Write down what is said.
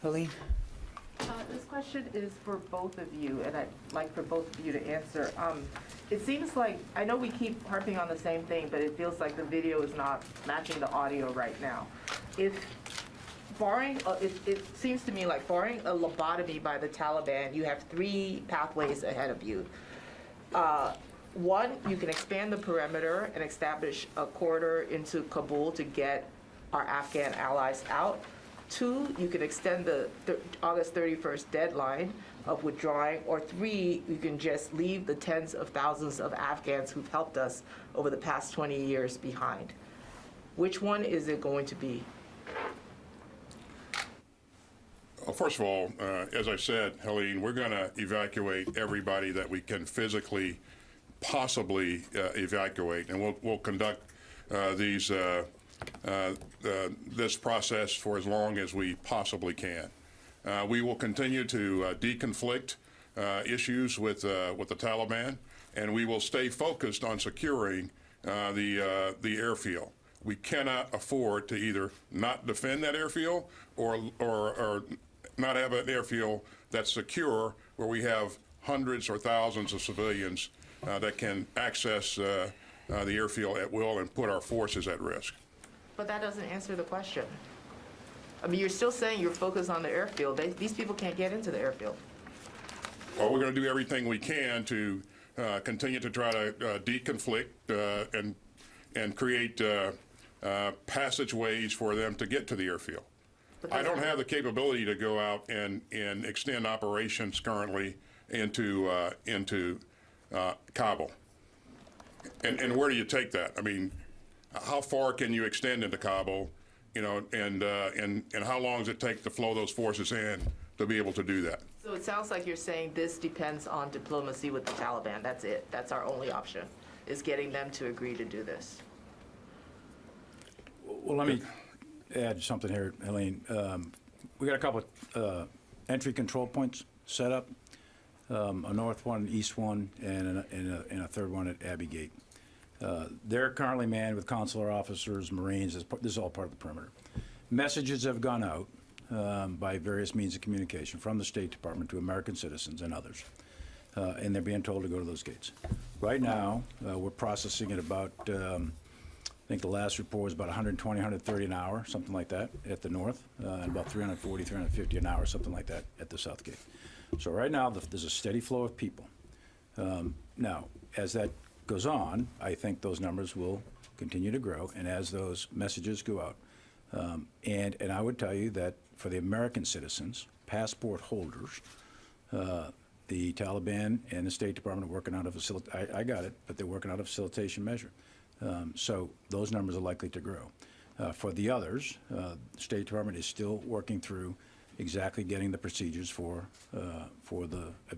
Helene? This question is for both of you, and I'd like for both of you to answer. It seems like, I know we keep harping on the same thing, but it feels like the video is not matching the audio right now. If barring, it seems to me like barring a lobotomy by the Taliban, you have three pathways ahead of you. One, you can expand the perimeter and establish a corridor into Kabul to get our Afghan allies out. Two, you can extend the August 31st deadline of withdrawing. Or three, you can just leave the tens of thousands of Afghans who've helped us over the past 20 years behind. Which one is it going to be? Well, first of all, as I said, Helene, we're going to evacuate everybody that we can physically possibly evacuate, and we'll conduct this process for as long as we possibly can. We will continue to deconflict issues with the Taliban, and we will stay focused on securing the airfield. We cannot afford to either not defend that airfield or not have an airfield that's secure, where we have hundreds or thousands of civilians that can access the airfield at will and put our forces at risk. But that doesn't answer the question. I mean, you're still saying you're focused on the airfield. These people can't get into the airfield. Well, we're going to do everything we can to continue to try to deconflict and create passageways for them to get to the airfield. I don't have the capability to go out and extend operations currently into Kabul. And where do you take that? I mean, how far can you extend into Kabul? You know, and how long does it take to flow those forces in to be able to do that? So it sounds like you're saying this depends on diplomacy with the Taliban. That's it. That's our only option, is getting them to agree to do this. Well, let me add something here, Helene. We got a couple entry control points set up, a north one, east one, and a third one at Abbey Gate. They're currently manned with consular officers, Marines. This is all part of the perimeter. Messages have gone out by various means of communication from the State Department to American citizens and others, and they're being told to go to those gates. Right now, we're processing at about, I think the last report was about 120, 130 an hour, something like that, at the north, and about 340, 350 an hour, something like that, at the south gate. So right now, there's a steady flow of people. Now, as that goes on, I think those numbers will continue to grow, and as those messages go out. And I would tell you that for the American citizens, passport holders, the Taliban and the State Department are working out a I got it, but they're working out a facilitation measure. So those numbers are likely to grow. For the others, the State Department is still working through exactly getting the procedures for the